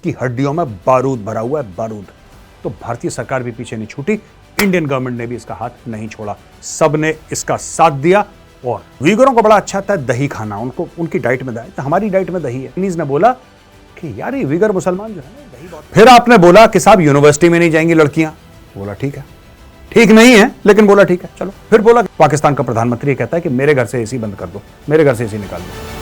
इसकी हड्डियों में बारूद भरा हुआ है, बारूद। तो भारतीय सरकार भी पीछे नहीं छूटी, इंडियन गवर्नमेंट ने भी इसका हाथ नहीं छोड़ा, सबने इसका साथ दिया। और वीगरों को बड़ा अच्छा आता है दही खाना, उनको उनकी डाइट में दही, तो हमारी डाइट में दही है। चाइनीज ने बोला कि यार ये वीगर मुसलमान जो है दही बहुत। फिर आपने बोला कि साहब यूनिवर्सिटी में नहीं जाएंगी लड़कियां, बोला ठीक है, ठीक नहीं है लेकिन बोला ठीक है चलो। फिर बोला पाकिस्तान का प्रधानमंत्री कहता है कि मेरे घर से एसी बंद कर दो, मेरे घर से एसी निकाल दो,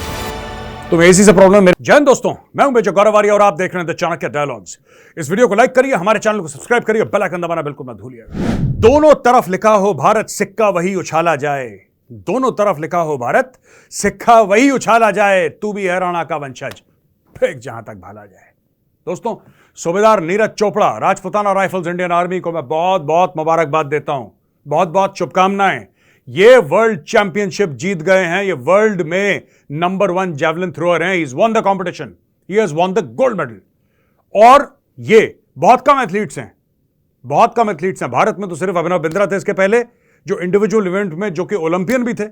तो एसी से प्रॉब्लम है। जय हिंद दोस्तों, मैं हूं मेजर गौरव आर्य और आप देख रहे हैं द चाणक्य डायलॉग्स। इस वीडियो को लाइक करिए, हमारे चैनल को सब्सक्राइब करिए, बेल आइकन दबाना बिल्कुल मत भूलिएगा। दोनों तरफ लिखा हो भारत, सिक्का वही उछाला जाए। दोनों तरफ लिखा हो भारत, सिक्का वही उछाला जाए। तू भी है राणा का वंशज, फेंक जहां तक भाला जाए। दोस्तों, सूबेदार Neeraj Chopra, Rajputana rifles Indian army को मैं बहुत बहुत मुबारकबाद देता हूं, बहुत बहुत शुभकामनाएं। ये वर्ल्ड चैंपियनशिप जीत गए हैं, ये वर्ल्ड में नंबर 1 जैवलिन थ्रोअर हैं। He's won the competition, he has won the gold medal। और ये बहुत कम एथलीट्स हैं, बहुत कम एथलीट्स हैं। भारत में तो सिर्फ अभिनव बिंद्रा थे इसके पहले, जो इंडिविजुअल इवेंट में जो कि ओलंपियन भी थे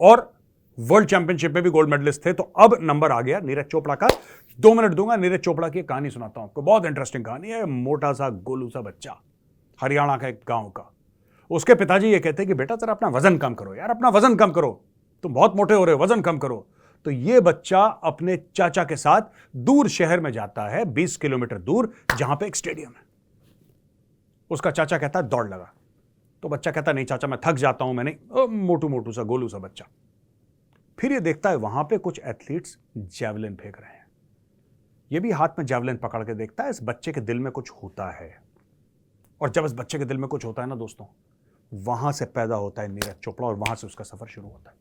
और वर्ल्ड चैंपियनशिप में भी गोल्ड मेडलिस्ट थे। तो अब नंबर आ गया नीरज चोपड़ा का। 2 मिनट दूंगा, नीरज चोपड़ा की कहानी सुनाता हूं आपको, बहुत इंटरेस्टिंग कहानी है। मोटा सा गोलू सा बच्चा, हरियाणा का एक गांव का, उसके पिताजी ये कहते हैं कि बेटा जरा अपना वजन कम करो यार, अपना वजन कम करो, तुम बहुत मोटे हो रहे हो, वजन कम करो। तो ये बच्चा अपने चाचा के साथ दूर शहर में जाता है, 20 किलोमीटर दूर, जहां पे एक स्टेडियम है। उसका चाचा कहता है दौड़ लगा, तो बच्चा कहता नहीं चाचा मैं थक जाता हूं, मैं नहीं। मोटू मोटू सा गोलू सा बच्चा। फिर ये देखता है वहां पे कुछ एथलीट्स जैवलिन फेंक रहे हैं, ये भी हाथ में जैवलिन पकड़ के देखता है। इस बच्चे के दिल में कुछ होता है, और जब इस बच्चे के दिल में कुछ होता है ना दोस्तों, वहां से पैदा होता है नीरज चोपड़ा और वहां से उसका सफर शुरू होता है।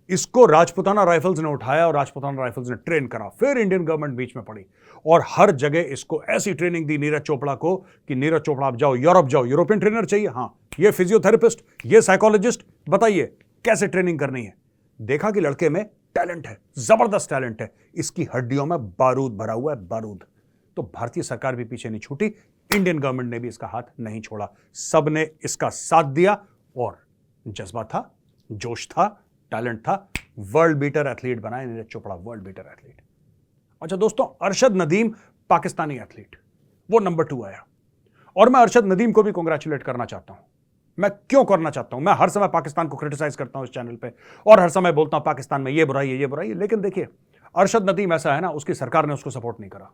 इसको राजपुताना राइफल्स ने उठाया और राजपुताना राइफल्स ने ट्रेन करा। फिर इंडियन गवर्नमेंट बीच में पड़ी और हर जगह इसको ऐसी ट्रेनिंग दी नीरज चोपड़ा को कि नीरज चोपड़ा आप जाओ यूरोप जाओ, यूरोपियन ट्रेनर चाहिए, हाँ ये फिजियोथेरेपिस्ट, ये साइकोलॉजिस्ट, बताइए कैसे ट्रेनिंग करनी है। देखा कि लड़के में टैलेंट है, जबरदस्त टैलेंट है, इसकी हड्डियों में बारूद भरा हुआ है, बारूद। तो भारतीय सरकार भी पीछे नहीं छूटी, इंडियन गवर्नमेंट ने भी इसका हाथ नहीं छोड़ा, सबने इसका साथ दिया। और जज्बा था, जोश था, टैलेंट था, वर्ल्ड बीटर एथलीट बनाए Neeraj Chopra, world beater athlete. अच्छा दोस्तों, अरशद नदीम पाकिस्तानी एथलीट, वो नंबर 2 आया। और मैं अरशद नदीम को भी कांग्रेचुलेट करना चाहता हूं। मैं क्यों करना चाहता हूं? मैं हर समय पाकिस्तान को क्रिटिसाइज करता हूं इस चैनल पे, और हर समय बोलता हूं पाकिस्तान में ये बुराई है, ये बुराई है। लेकिन देखिए, अरशद नदीम ऐसा है ना, उसकी सरकार ने उसको सपोर्ट नहीं करा,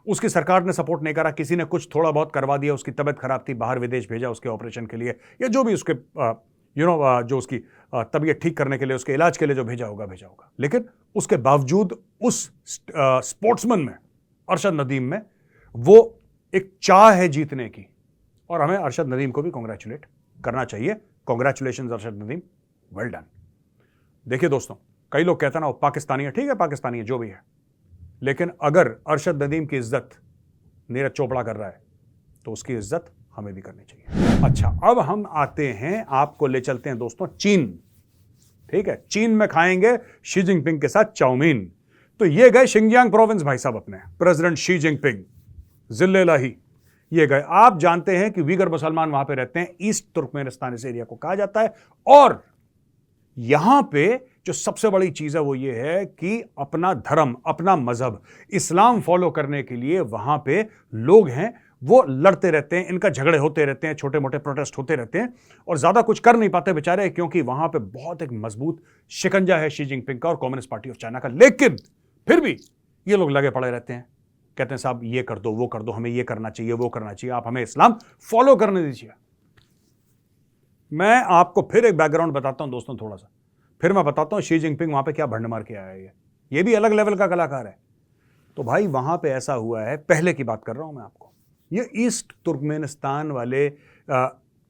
उसकी सरकार ने सपोर्ट नहीं करा। किसी ने कुछ थोड़ा बहुत करवा दिया, उसकी तबियत खराब थी, बाहर विदेश भेजा उसके ऑपरेशन के लिए, या जो भी उसके जो उसकी तबीयत ठीक करने के लिए, उसके इलाज के लिए जो भेजा होगा। लेकिन उसके बावजूद उस स्पोर्ट्समैन में, अरशद नदीम में, वो एक चाह है जीतने की, और हमें अरशद नदीम को भी कांग्रेचुलेट करना चाहिए। Congratulations Arshad Nadeem, well done. देखिए दोस्तों, कई लोग कहते हैं ना वो पाकिस्तानी है, ठीक है पाकिस्तानी है, जो भी है, लेकिन अगर अरशद नदीम की इज्जत नीरज चोपड़ा कर रहा है तो उसकी इज्जत हमें भी करनी चाहिए। अच्छा, अब हम आते हैं, आपको ले चलते हैं दोस्तों चीन। ठीक है, चीन में खाएंगे शी जिनपिंग के साथ चाउमीन। तो ये गए शिंजियांग प्रोविंस भाई साहब, अपने प्रेसिडेंट शी जिनपिंग, जिले लाही, ये गए। आप जानते हैं कि वीगर मुसलमान वहां पे रहते हैं, ईस्ट तुर्कमेनिस्तान इस एरिया को कहा जाता है। और यहां पे जो सबसे बड़ी चीज है वो ये है कि अपना धर्म, अपना मजहब इस्लाम फॉलो करने के लिए वहां पे लोग हैं, वो लड़ते रहते हैं, इनका झगड़े होते रहते हैं, छोटे मोटे प्रोटेस्ट होते रहते हैं, और ज्यादा कुछ कर नहीं पाते बेचारे, क्योंकि वहां पे बहुत एक मजबूत शिकंजा है शी जिनपिंग का और कम्युनिस्ट पार्टी ऑफ चाइना का। लेकिन फिर भी ये लोग लगे पड़े रहते हैं, कहते हैं साहब ये कर दो, वो कर दो, हमें ये करना चाहिए, वो करना चाहिए, आप हमें इस्लाम फॉलो करने दीजिए। मैं आपको फिर एक बैकग्राउंड बताता हूं दोस्तों, थोड़ा सा फिर मैं बताता हूं शी जिनपिंग वहां पे क्या भंड मार के आया है। ये भी अलग लेवल का कलाकार है। तो भाई वहां पे ऐसा हुआ है, पहले की बात कर रहा हूं मैं आपको, ये ईस्ट तुर्कमेनिस्तान वाले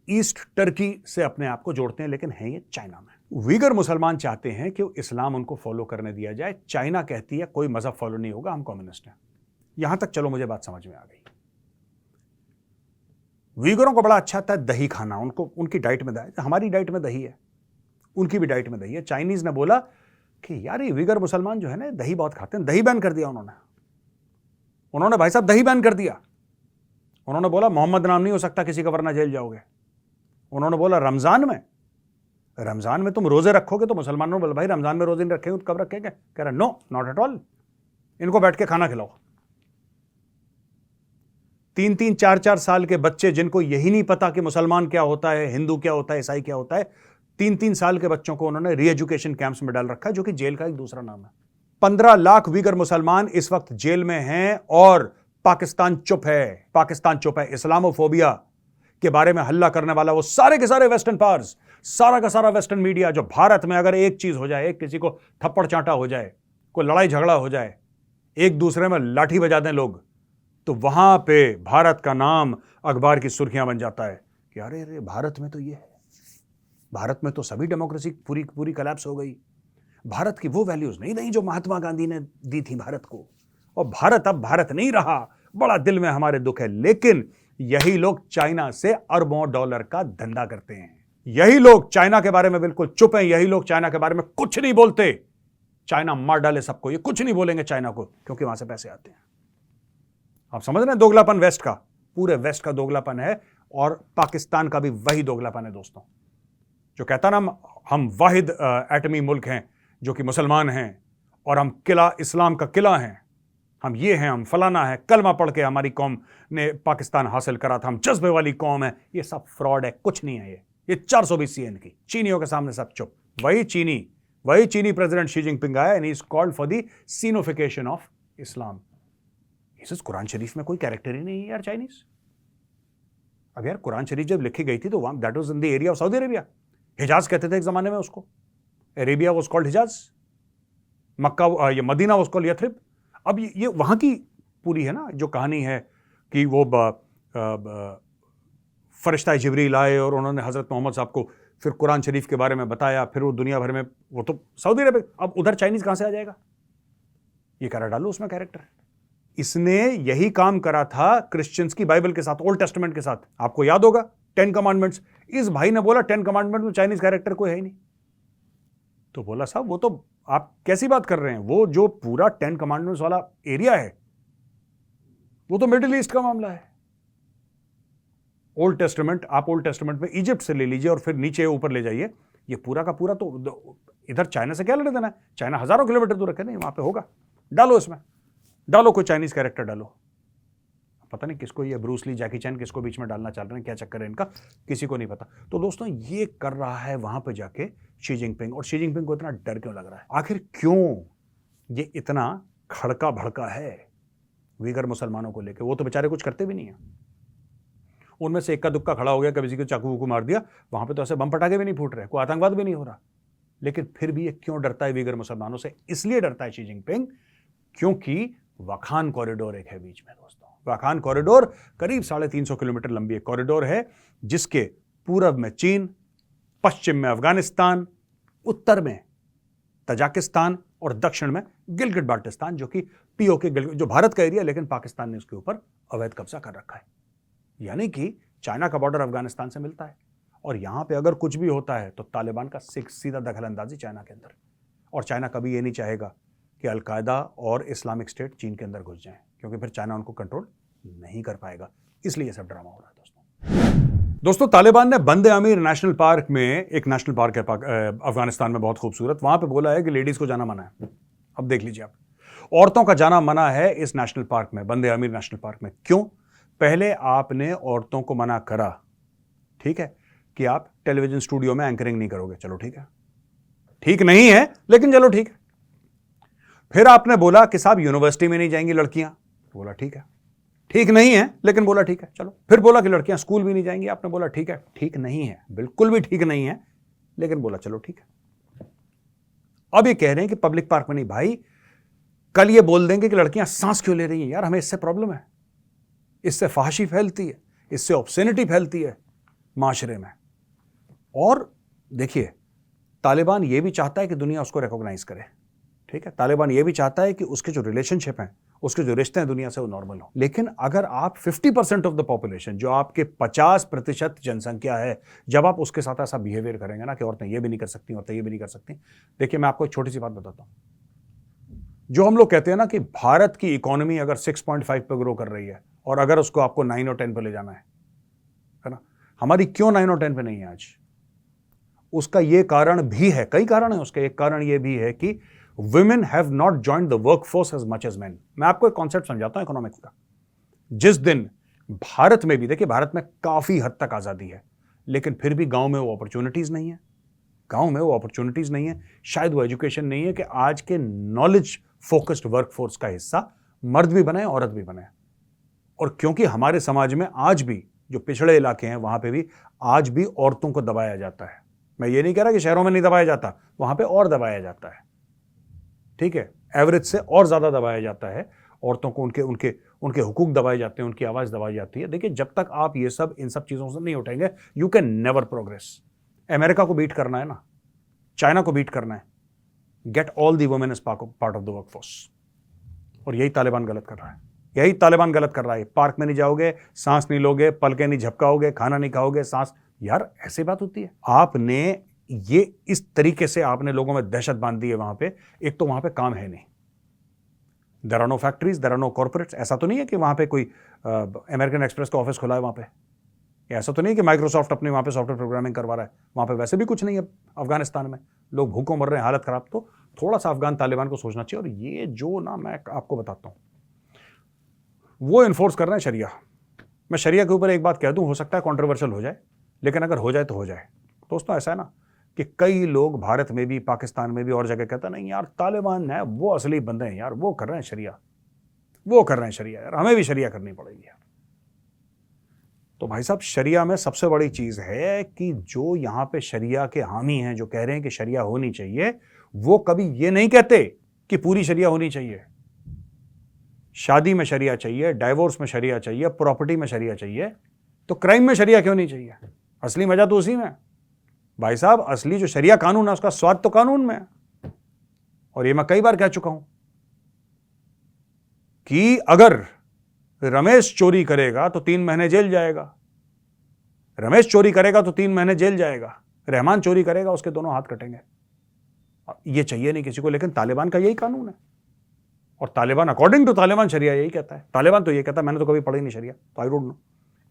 ईस्ट टर्की से अपने आप को जोड़ते हैं, लेकिन हैं ये चाइना में। वीगर मुसलमान चाहते हैं कि इस्लाम उनको फॉलो करने दिया जाए। चाइना कहती है कोई मजहब फॉलो नहीं होगा, हम कम्युनिस्ट हैं। यहां तक चलो मुझे बात समझ में आ गई। वीगरों को बड़ा अच्छा आता है दही खाना, उनको उनकी डाइट में दही, हमारी डाइट में दही है, उनकी भी डाइट में दही है। चाइनीज ने बोला कि यार ये वीगर मुसलमान जो है ना दही बहुत खाते हैं, दही बैन कर दिया उन्होंने भाई साहब, दही बैन कर दिया। उन्होंने बोला मोहम्मद नाम नहीं हो सकता किसी का, वरना जेल जाओगे। उन्होंने बोला रमजान में तुम रोजे रखोगे, तो मुसलमानों ने बोला भाई रमजान में रोजे नहीं रखेंगे तो कब रखेंगे? कह रहा नो, नॉट एट ऑल, इनको बैठ के खाना खिलाओ। 3-3, 4-4 साल के बच्चे जिनको यही नहीं पता कि मुसलमान क्या होता है, हिंदू क्या होता है, ईसाई क्या होता है, 3-3 साल के बच्चों को उन्होंने री एजुकेशन कैंप्स में डाल रखा है, जो कि जेल का एक दूसरा नाम है। 15 लाख उइगर मुसलमान इस वक्त जेल में हैं और पाकिस्तान चुप है। पाकिस्तान चुप है। इस्लामोफोबिया के बारे में हल्ला करने वाला वो सारे के सारे वेस्टर्न पावर्स, सारा का सारा वेस्टर्न मीडिया, जो भारत में अगर एक चीज हो जाए, एक किसी को थप्पड़ चांटा हो जाए, कोई लड़ाई झगड़ा हो जाए, एक दूसरे में लाठी बजा दें लोग, तो वहां पे भारत का नाम अखबार की सुर्खियां बन जाता है कि अरे अरे भारत में तो ये है, भारत में तो सभी डेमोक्रेसी पूरी पूरी कोलैप्स हो गई, भारत की वो वैल्यूज नहीं रही जो महात्मा गांधी ने दी थी भारत को, और भारत अब भारत नहीं रहा। बड़ा दिल में हमारे दुख है। लेकिन यही लोग चाइना से अरबों डॉलर का धंधा करते हैं। यही लोग चाइना के बारे में बिल्कुल चुप हैं। यही लोग चाइना के बारे में कुछ नहीं बोलते। चाइना मार डाले सबको, ये कुछ नहीं बोलेंगे चाइना को, क्योंकि वहां से पैसे आते हैं। आप समझ रहे हैं दोगलापन वेस्ट का, पूरे वेस्ट का दोगलापन है, और पाकिस्तान का भी वही दोगलापन है दोस्तों। जो कहता ना हम वाहिद एटमी मुल्क हैं जो कि मुसलमान हैं, और हम किला इस्लाम का किला हैं, हम ये हैं, हम फलाना है, कलमा पढ़ के हमारी कौम ने पाकिस्तान हासिल करा था, हम जज्बे वाली कौम है, ये सब फ्रॉड है, कुछ नहीं है। ये 420 CN की चीनियों के सामने सब चुप। वही चीनी प्रेसिडेंट शी जिनपिंग आया, and he is called for the sinification of Islam. इस कुरान शरीफ में कोई कैरेक्टर ही नहीं है यार चाइनीज। अब यार कुरान शरीफ जब लिखी गई थी तो वहां that was in the area of Saudi Arabia. Hijaz कहते थे एक जमाने में उसको, Arabia was called Hijaz, Mecca ये मदीना वाज कॉल्ड यथरिब। अब ये वहां की पूरी है ना जो कहानी है कि वो फरिश्ता जिब्रील आए और उन्होंने हजरत मोहम्मद साहब को फिर कुरान शरीफ के बारे में बताया, फिर वो दुनिया भर में, वो तो सऊदी अरेबिया, अब उधर चाइनीज कहां से आ जाएगा? ये करा डालो उसमें कैरेक्टर। इसने यही काम करा था क्रिश्चियंस की बाइबल के साथ, ओल्ड टेस्टामेंट के साथ। आपको याद होगा 10 कमांडमेंट्स, इस भाई ने बोला 10 कमांडमेंट में चाइनीज कैरेक्टर कोई है ही नहीं। तो बोला साहब वो तो आप कैसी बात कर रहे हैं, वो जो पूरा 10 कमांडमेंट्स वाला एरिया है वो तो मिडिल ईस्ट का मामला है। ओल्ड टेस्टामेंट, आप ओल्ड टेस्टामेंट में इजिप्ट से ले लीजिए और फिर नीचे ऊपर ले जाइए, ये पूरा का पूरा तो इधर चाइना से क्या लेने देना है? चाइना हजारों किलोमीटर दूर रखे, नहीं वहां पे होगा। डालो इसमें, डालो कोई चाइनीज कैरेक्टर डालो। पता नहीं किसको ये ब्रूस ली, जैकी चैन किसको बीच में डालना चाह रहे हैं, क्या चक्कर है इनका, किसी को नहीं पता। तो दोस्तों ये कर रहा है वहां पे जाके शी जिनपिंग, और शी जिनपिंग को इतना डर क्यों लग रहा है? आखिर क्यों ये इतना खड़का भड़का है उइगर मुसलमानों को लेकर? वो तो बेचारे कुछ करते भी नहीं है। उनमें से इक्का दुक्का खड़ा हो गया, कभी किसी को चाकू वूकू मार दिया, वहां पे तो ऐसे बम पटाखे भी नहीं फूट रहे, कोई आतंकवाद भी नहीं हो रहा। लेकिन फिर भी ये क्यों डरता है उइगर मुसलमानों से? इसलिए डरता है शी जिनपिंग क्योंकि वाखान कॉरिडोर एक है बीच में दोस्तों। वाखान कॉरिडोर करीब 350 किलोमीटर लंबी एक कॉरिडोर है, जिसके पूरब में चीन, पश्चिम में अफगानिस्तान, उत्तर में तजाकिस्तान और दक्षिण में गिलगिट बाल्टिस्तान, जो कि पीओके जो भारत का एरिया, लेकिन पाकिस्तान ने उसके ऊपर अवैध कब्जा कर रखा है। यानी कि चाइना का बॉर्डर अफगानिस्तान से मिलता है, और यहां पे अगर कुछ भी होता है तो तालिबान का सीधा दखल अंदाजी चाइना के अंदर। और चाइना कभी ये नहीं चाहेगा कि अलकायदा और इस्लामिक स्टेट चीन के अंदर घुस जाएं, क्योंकि फिर चाइना उनको कंट्रोल नहीं कर पाएगा। इसलिए सब ड्रामा हो रहा है दोस्तों। तालिबान ने बंदे अमीर नेशनल पार्क में, एक नेशनल पार्क है अफगानिस्तान में बहुत खूबसूरत, वहां पे बोला है कि लेडीज को जाना मना है। अब देख लीजिए आप, औरतों का जाना मना है इस नेशनल पार्क में, बंदे अमीर नेशनल पार्क में। क्यों? पहले आपने औरतों को मना करा, ठीक है, कि आप टेलीविजन स्टूडियो में एंकरिंग नहीं करोगे, चलो ठीक है, ठीक नहीं है लेकिन चलो ठीक है। फिर आपने बोला कि साहब यूनिवर्सिटी में नहीं जाएंगी लड़कियां, तो बोला ठीक है, ठीक नहीं है लेकिन बोला ठीक है चलो। फिर बोला कि लड़कियां स्कूल भी नहीं जाएंगी, आपने बोला ठीक है, ठीक नहीं है, बिल्कुल भी ठीक नहीं है, लेकिन बोला चलो ठीक है। अब ये कह रहे हैं कि पब्लिक पार्क में नहीं। भाई कल ये बोल देंगे कि लड़कियां सांस क्यों ले रही हैं, यार हमें इससे प्रॉब्लम है, इससे फाहशी फैलती है, इससे ऑब्सेनिटी फैलती है माशरे में। और देखिए तालिबान ये भी चाहता है कि दुनिया उसको रिकॉग्नाइज करे, ठीक है, तालिबान ये भी चाहता है कि उसके जो रिलेशनशिप हैं, उसके जो रिश्ते हैं दुनिया से, वो नॉर्मल हो। लेकिन अगर आप 50% ऑफ द पॉपुलेशन, जो आपके 50% जनसंख्या है, जब आप उसके साथ ऐसा बिहेवियर करेंगे ना कि औरतें ये भी नहीं कर सकती, औरतें ये भी नहीं कर सकती। देखिए मैं आपको एक छोटी सी बात बताता हूं। जो हम लोग कहते हैं ना कि भारत की इकोनॉमी अगर 6.5 पे ग्रो कर रही है, और अगर उसको आपको 9 और 10 पे ले जाना है ना, हमारी क्यों 9 और 10 पे नहीं है आज? उसका ये कारण भी है, कई कारण है उसका। एक कारण ये भी है कि women have not joined the workforce as much as men। मैं आपको एक कॉन्सेप्ट समझाता हूं इकोनॉमिक्स का। जिस दिन भारत में भी देखिए, भारत में काफी हद तक आजादी है, लेकिन फिर भी गांव में वो अपॉर्चुनिटीज नहीं है। गांव में वो अपॉर्चुनिटीज नहीं है, शायद वो एजुकेशन नहीं है कि आज के नॉलेज फोकस्ड वर्कफोर्स का हिस्सा मर्द भी बने, औरत भी बने। और क्योंकि हमारे समाज में आज भी जो पिछड़े इलाके हैं वहां पे भी आज भी औरतों को दबाया जाता है। मैं ये नहीं कह रहा कि शहरों में नहीं दबाया जाता, वहां पे और दबाया जाता है, ठीक है, एवरेज से और ज्यादा दबाया जाता है औरतों को। उनके उनके उनके हुकूक दबाए जाते हैं, उनकी आवाज दबाई जाती है। देखिए, जब तक आप ये सब इन सब चीजों से नहीं उठेंगे, you can never progress. America को बीट करना है ना, चाइना को बीट करना है, get all the women as part of the workforce. और यही तालिबान गलत कर रहा है, यही तालिबान गलत कर रहा है। पार्क में नहीं जाओगे, सांस नहीं लोगे, पलके नहीं झपकाओगे, खाना नहीं खाओगे, सांस, यार ऐसी बात होती है? आपने ये इस तरीके से आपने लोगों में दहशत बांध दी है वहां पे। एक तो वहां पे काम है नहीं, there are no factories, there are no corporates. ऐसा तो नहीं है कि वहां पे कोई अमेरिकन एक्सप्रेस का ऑफिस खुला है वहां पे। ऐसा तो नहीं है कि माइक्रोसॉफ्ट अपने वहां पे सॉफ्टवेयर प्रोग्रामिंग करवा रहा है। वहां पे वैसे भी कुछ नहीं है अफगानिस्तान में, लोग भूखों मर रहे हैं, हालत खराब। तो थोड़ा सा अफगान तालिबान को सोचना चाहिए। और ये जो ना, मैं आपको बताता हूं, वो इन्फोर्स कर रहे हैं शरिया। मैं शरिया के ऊपर एक बात कह दूं, हो सकता है कंट्रोवर्शियल हो जाए, लेकिन अगर हो जाए तो हो जाए। दोस्तों, ऐसा है ना कि कई लोग भारत में भी, पाकिस्तान में भी और जगह कहते हैं नहीं यार, तालिबान है वो असली बंदे हैं यार, वो कर रहे हैं शरिया, वो कर रहे हैं शरिया, यार हमें भी शरिया करनी पड़ेगी यार। तो भाई साहब, शरिया में सबसे बड़ी चीज है कि जो यहां पे शरिया के हामी हैं, जो कह रहे हैं कि शरिया होनी चाहिए, वो कभी ये नहीं कहते कि पूरी शरिया होनी चाहिए। शादी में शरिया चाहिए, डाइवोर्स में शरिया चाहिए, प्रॉपर्टी में शरिया चाहिए, तो क्राइम में शरिया क्यों नहीं चाहिए? असली मजा तो उसी में भाई साहब। असली जो शरिया कानून है उसका स्वाद तो कानून में है। और ये मैं कई बार कह चुका हूं कि अगर रमेश चोरी करेगा तो 3 महीने जेल जाएगा, रमेश चोरी करेगा तो 3 महीने जेल जाएगा, रहमान चोरी करेगा उसके दोनों हाथ कटेंगे। ये चाहिए नहीं किसी को, लेकिन तालिबान का यही कानून है। और तालिबान, अकॉर्डिंग टू तालिबान, शरिया यही कहता है। तालिबान तो ये कहता है, मैंने तो कभी पढ़ी नहीं शरिया, तो आई डोंट नो।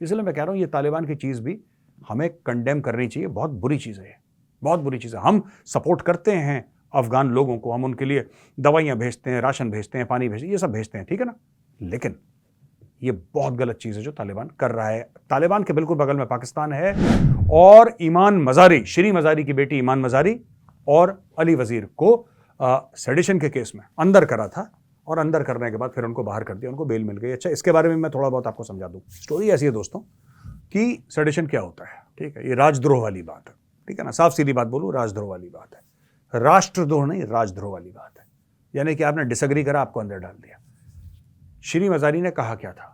इसलिए मैं कह रहा हूं ये तालिबान की चीज भी हमें कंडेम करनी चाहिए। बहुत बुरी चीज है ये, बहुत बुरी चीज है। हम सपोर्ट करते हैं अफगान लोगों को, हम उनके लिए दवाइयां भेजते हैं, राशन भेजते हैं, पानी भेजते हैं, ये सब भेजते हैं, ठीक है ना। लेकिन ये बहुत गलत चीज है जो तालिबान कर रहा है। तालिबान के बिल्कुल बगल में पाकिस्तान है, और ईमान मजारी, श्री मजारी की बेटी ईमान मजारी और अली वजीर को सेडिशन के केस में अंदर करा था, और अंदर करने के बाद फिर उनको बाहर कर दिया, उनको बेल मिल गई। अच्छा, इसके बारे में मैं थोड़ा बहुत आपको समझा दूं। स्टोरी ऐसी है दोस्तों कि सेडिशन क्या होता है, ठीक है, ये राजद्रोह वाली बात है, ठीक है ना, साफ सीधी बात बोलूं, राजद्रोह वाली बात है। राष्ट्रद्रोह नहीं, राजद्रोह वाली बात है। यानी कि आपने डिसएग्री करा, आपको अंदर डाल दिया। श्री मजारी ने कहा क्या था?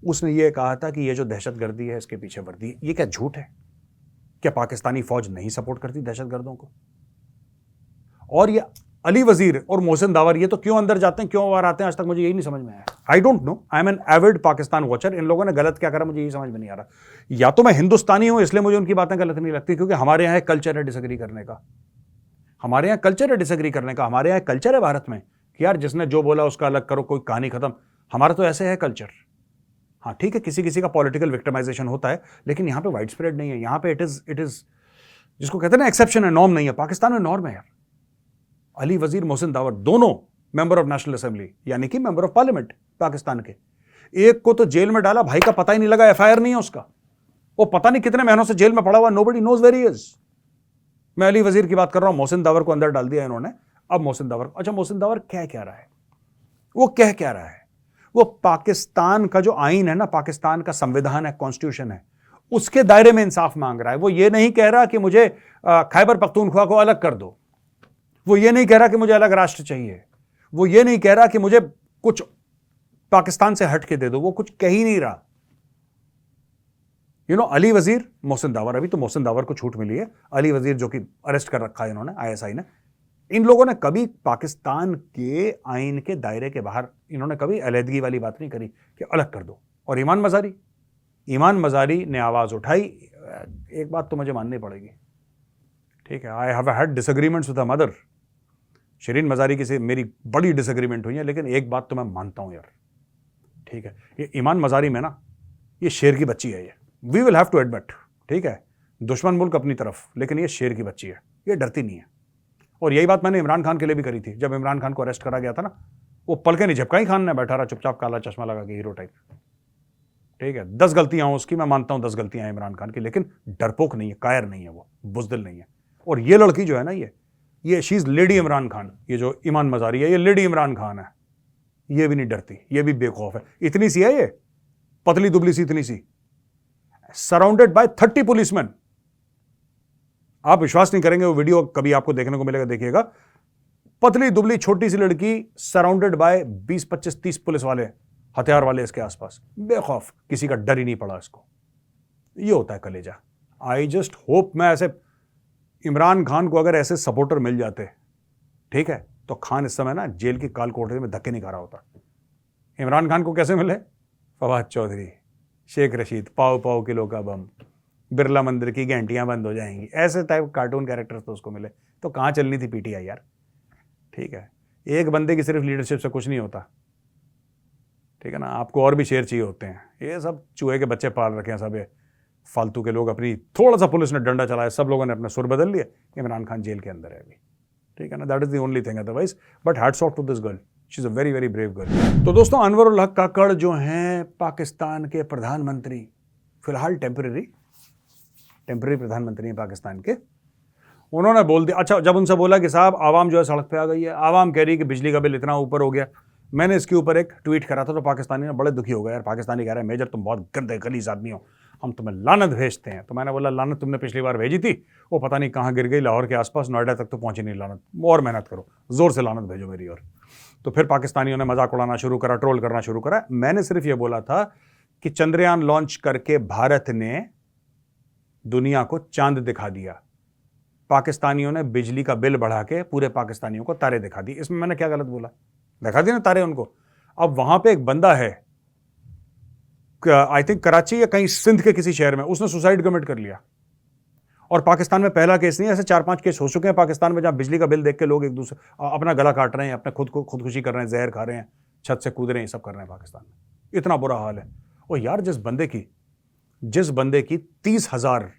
उसने ये कहा था कि ये जो दहशतगर्दी है इसके पीछे वर्दी है। ये क्या झूठ है? क्या पाकिस्तानी फौज नहीं सपोर्ट करती दहशतगर्दों को? और ये अली वजीर और मोहसिन दावर ये तो क्यों अंदर जाते हैं, क्यों बाहर आते हैं, आज तक मुझे यही नहीं समझ में आया। I don't know, I am an avid Pakistan watcher. इन लोगों ने गलत क्या करा मुझे यही समझ में नहीं आ रहा। या तो मैं हिंदुस्तानी हूं इसलिए मुझे उनकी बातें गलत नहीं लगती, क्योंकि हमारे यहाँ कल्चर है डिसएग्री करने का, हमारे यहाँ कल्चर है डिसएग्री करने का, हमारे यहाँ कल्चर है भारत में कि यार जिसने जो बोला उसका अलग करो, कोई कहानी खत्म। हमारा तो ऐसे है कल्चर। हाँ ठीक है, किसी किसी का पॉलिटिकल विक्टिमाइजेशन होता है, लेकिन यहाँ पे वाइड स्प्रेड नहीं है। यहाँ पे इट इज जिसको कहते हैं ना एक्सेप्शन है, नॉर्म नहीं है। पाकिस्तान में नॉर्म है यार। अली वजीर, मोहसिन दावर, दोनों मेंबर ऑफ नेशनल असेंबली, यानी कि मेंबर ऑफ पार्लियामेंट पाकिस्तान के। एक को तो जेल में डाला, भाई का पता ही नहीं लगा, एफआईआर नहीं है उसका, वो पता नहीं कितने महीनों से जेल में पड़ा हुआ, nobody knows where he is. मैं अली वजीर की बात कर रहा हूं, मोहसिन दावर को अंदर डाल दिया इन्होंने। अब मोहसिन दावर, अच्छा मोहसिन दावर कह क्या रहा है? वो कह क्या रहा है? वो पाकिस्तान का जो आईन है ना, पाकिस्तान का संविधान है, कॉन्स्टिट्यूशन है, उसके दायरे में इंसाफ मांग रहा है। वो ये नहीं कह रहा कि मुझे खैबर पख्तूनख्वा को अलग कर दो, वो ये नहीं कह रहा कि मुझे अलग राष्ट्र चाहिए, वो ये नहीं कह रहा कि मुझे कुछ पाकिस्तान से हट के दे दो, वो कुछ कह ही नहीं रहा। यू नो, अली वजीर, मोहसिन दावर, अभी तो मोहसिन दावर को छूट मिली है, अली वजीर जो कि अरेस्ट कर रखा है इन्होंने, आईएसआई ने, इन लोगों ने कभी पाकिस्तान के आईन के दायरे के बाहर इन्होंने कभी अलहदगी वाली बात नहीं करी कि अलग कर दो। और ईमान मजारी ने आवाज उठाई। एक बात तो मुझे माननी पड़ेगी, ठीक है, I have had disagreements with mother. Shirin Mazari की से मेरी बड़ी डिसएग्रीमेंट हुई है, लेकिन एक बात तो मैं मानता हूं यार, ठीक है, ये ईमान मजारी में ना, ये शेर की बच्ची है। ये we will have to admit, ठीक है, दुश्मन मुल्क अपनी तरफ, लेकिन ये शेर की बच्ची है, ये डरती नहीं है। और यही बात मैंने इमरान खान के लिए भी करी थी। जब इमरान खान को अरेस्ट करा गया था ना, वो पलके नहीं झपकाई, खान ने बैठा रहा चुपचाप, काला चश्मा लगा के हीरो टाइप, ठीक है, 10 गलतियां हो उसकी, मैं मानता हूं 10 गलतियां हैं इमरान खान की, लेकिन डरपोक नहीं है, कायर नहीं है, वो बुजदिल नहीं है। और ये लड़की जो है ना, ये she is lady Imran Khan, ये जो ईमान मजारी है ये लेडी इमरान खान है। ये भी नहीं डरती, ये भी बेखौफ है। इतनी सी है ये, पतली दुबली सी, इतनी सी, सराउंडेड बाय 30 पुलिसमैन। आप विश्वास नहीं करेंगे, वो वीडियो कभी आपको देखने को मिलेगा, देखिएगा। पतली दुबली छोटी सी लड़की सराउंडेड बाय 20, 25, 30 पुलिस वाले, हथियार वाले इसके आसपास, बेखौफ, किसी का डर ही नहीं पड़ा इसको। ये होता है कलेजा। आई जस्ट होप, मैं ऐसे इमरान खान को अगर ऐसे सपोर्टर मिल जाते, ठीक है, तो खान इस समय ना जेल की काल कोठरी में धक्के नहीं खा रहा होता। इमरान खान को कैसे मिले? फवाद चौधरी, शेख रशीद, पाव पाव किलो का बम, बिरला मंदिर की घंटियां बंद हो जाएंगी, ऐसे टाइप कार्टून कैरेक्टर्स तो उसको मिले। तो कहाँ चलनी थी पीटीआई यार? ठीक है, एक बंदे की सिर्फ लीडरशिप से कुछ नहीं होता, ठीक है ना, आपको और भी शेर चाहिए होते हैं। ये सब चूहे के बच्चे पाल रखे हैं सब, ये फालतू के लोग। अपनी थोड़ा सा पुलिस ने डंडा चलाया, सब लोगों ने अपने सुर बदल लिए। इमरान खान जेल के अंदर है अभी, ठीक है ना, that is the only thing. Otherwise but hats off to this girl, she is a very very brave girl. तो दोस्तों, अनवरुल हक काकड़ जो हैं पाकिस्तान के प्रधानमंत्री, फिलहाल टेम्परेरी प्रधानमंत्री हैं पाकिस्तान के, उन्होंने बोल दिया, अच्छा जब उनसे बोला कि साहब आवाम जो है सड़क पे आ गई है, आवाम कह रही है कि बिजली का बिल इतना ऊपर हो गया, मैंने इसके ऊपर एक ट्वीट करा था, तो पाकिस्तानी ने बड़े दुखी हो गए यार। पाकिस्तानी कह रहे हैं मेजर तुम बहुत गंदे गलीज आदमी हो, हम तुम्हें लानत भेजते हैं। तो मैंने बोला लानत तुमने पिछली बार भेजी थी, वो पता नहीं कहाँ गिर गई, लाहौर के आसपास, नोएडा तक तो पहुंची नहीं लानत, और मेहनत करो, जोर से लानत भेजो मेरी ओर। तो फिर पाकिस्तानियों ने मजाक उड़ाना शुरू करा, ट्रोल करना शुरू करा। मैंने सिर्फ ये बोला था कि चंद्रयान लॉन्च करके भारत ने दुनिया को चांद दिखा दिया, पाकिस्तानियों ने बिजली का बिल बढ़ा के पूरे पाकिस्तानियों को तारे दिखा दी। इसमें मैंने क्या गलत बोला? दिखा दी ना तारे उनको। अब वहां पे एक बंदा है, आई थिंक कराची या कहीं सिंध के किसी शहर में, उसने सुसाइड कमिट कर लिया। और पाकिस्तान में पहला केस नहीं, ऐसे 4-5 केस हो चुके हैं पाकिस्तान में, जहां बिजली का बिल देख के लोग एक दूसरे अपना गला काट रहे हैं, अपने खुदकुशी कर रहे हैं, जहर खा रहे हैं, छत से कूद रहे हैं, सब कर रहे हैं पाकिस्तान में। इतना बुरा हाल है। और यार जिस बंदे की 30,000,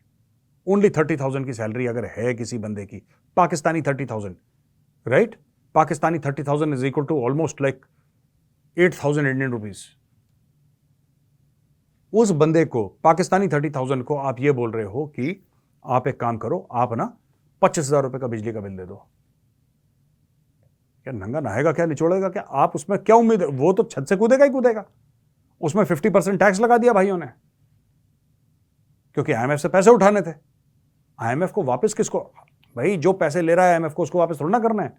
ओनली 30,000 की सैलरी अगर है किसी बंदे की, Pakistani 30,000, right, Pakistani 30,000 is equal to almost like 8,000 Indian rupees. उस बंदे को, पाकिस्तानी 30,000 को आप ये बोल रहे हो कि आप एक काम करो, आप ना 25,000 रुपए का बिजली का बिल दे दो। क्या नंगा नहाएगा क्या, निचोड़ेगा क्या? आप उसमें क्या उम्मीद है? वो तो छत से कूदेगा ही कूदेगा। उसमें 50% टैक्स लगा दिया भाइयों ने, क्योंकि आईएमएफ से पैसे उठाने थे। आईएमएफ को वापस किसको? भाई जो पैसे ले रहा है आईएमएफ को, उसको वापस थोड़ा ना करना है।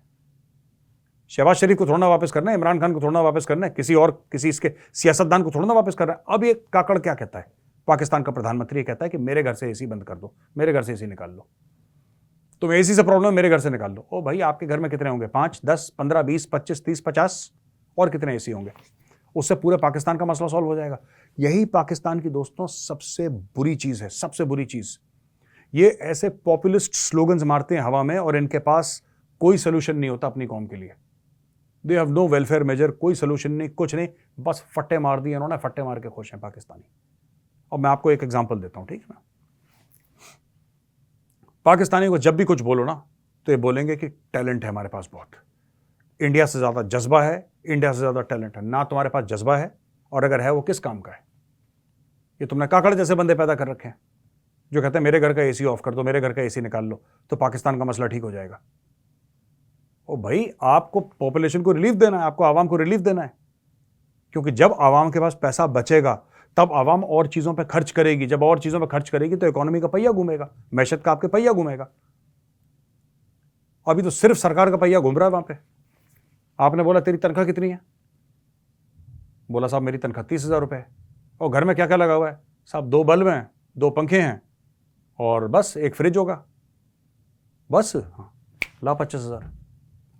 शहबाज शरीफ को थोड़ा वापस करना है, इमरान खान को थोड़ा वापस करना है, किसी इसके सियासतदान को थोड़ा वापस करना है। अब ये काकड़ क्या कहता है, पाकिस्तान का प्रधानमंत्री कहता है कि मेरे घर से एसी बंद कर दो, मेरे घर से एसी निकाल लो, तुम्हें एसी से प्रॉब्लम है मेरे घर से निकाल लो। ओ भाई, आपके घर में कितने होंगे? 5, 10, 15, 20, 25, 30, 50 और कितने एसी होंगे? उससे पूरे पाकिस्तान का मसला सॉल्व हो जाएगा। यही पाकिस्तान की दोस्तों सबसे बुरी चीज है, सबसे बुरी चीज। ये ऐसे पॉपुलिस्ट स्लोगन्स मारते हैं हवा में, और इनके पास कोई सोल्यूशन नहीं होता अपनी कौम के लिए। They have no welfare measure, कोई सोल्यूशन नहीं, कुछ नहीं, बस फट्टे मार दिए इन्होंने, फट्टे मार के खुश हैं पाकिस्तानी। और मैं आपको एक एग्जांपल देता हूं, ठीक है ना। पाकिस्तानी को जब भी कुछ बोलो ना, तो ये बोलेंगे कि टैलेंट है हमारे पास बहुत, इंडिया से ज्यादा जज्बा है, इंडिया से ज्यादा टैलेंट है। ना तुम्हारे पास जज्बा है, और अगर है वो किस काम का है? ये तुमने काकड़ जैसे बंदे पैदा कर रखे हैं जो कहते हैं मेरे घर का एसी ऑफ कर दो, मेरे घर का एसी निकाल लो, तो पाकिस्तान का मसला ठीक हो जाएगा। ओ भाई, आपको पॉपुलेशन को रिलीफ देना है, आपको आवाम को रिलीफ देना है, क्योंकि जब आवाम के पास पैसा बचेगा तब आवाम और चीजों पे खर्च करेगी। जब और चीजों पे खर्च करेगी तो इकोनॉमी का पहिया घूमेगा, मैशत का आपके पहिया घूमेगा। अभी तो सिर्फ सरकार का पहिया घूम रहा है वहां पे। आपने बोला तेरी तनख्वाह कितनी है? बोला साहब मेरी तनख्वाह 30,000 रुपए है। और घर में क्या क्या लगा हुआ है? साहब 2 बल्ब हैं, 2 पंखे हैं, और बस 1 फ्रिज होगा, बस। हाँ, ला 25,000।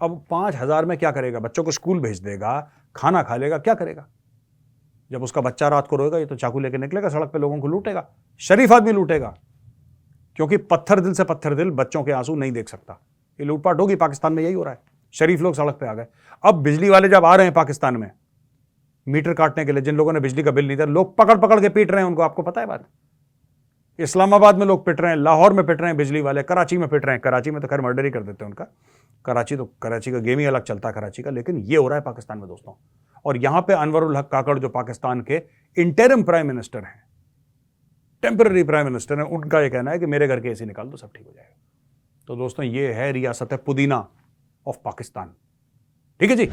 अब 5,000 में क्या करेगा? बच्चों को स्कूल भेज देगा, खाना खा लेगा, क्या करेगा? जब उसका बच्चा रात को रोएगा, ये तो चाकू लेके निकलेगा सड़क पे, लोगों को लूटेगा, शरीफ आदमी लूटेगा, क्योंकि पत्थर दिल से पत्थर दिल बच्चों के आंसू नहीं देख सकता। ये लूटपाट होगी, पाकिस्तान में यही हो रहा है। शरीफ लोग सड़क पे आ गए। अब बिजली वाले जब आ रहे हैं पाकिस्तान में मीटर काटने के लिए, जिन लोगों ने बिजली का बिल नहीं दिया, लोग पकड़ पकड़ के पीट रहे हैं उनको। आपको पता है बात? इस्लामाबाद में लोग पिट रहे हैं, लाहौर में पिट रहे हैं बिजली वाले, कराची में पिट रहे हैं। कराची में तो खैर मर्डर ही कर देते हैं उनका, कराची का गेम ही अलग चलता है कराची का, लेकिन ये हो रहा है पाकिस्तान में दोस्तों। और यहां पे अनवरुल हक काकड़ जो पाकिस्तान के इंटरिम प्राइम मिनिस्टर हैं, टेम्पररी प्राइम मिनिस्टर हैं, उनका यह कहना है कि मेरे घर के एसी निकाल दो, सब ठीक हो जाएगा। तो दोस्तों ये है रियासत पुदीना ऑफ पाकिस्तान। ठीक है जी।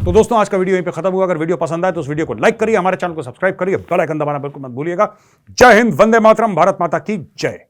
तो दोस्तों आज का वीडियो यहीं पे खत्म हुआ। अगर वीडियो पसंद आए तो उस वीडियो को लाइक करिए, हमारे चैनल को सब्सक्राइब करिए, बेल आइकन दबाना बिल्कुल मत भूलिएगा। जय हिंद, वंदे मातरम, भारत माता की जय।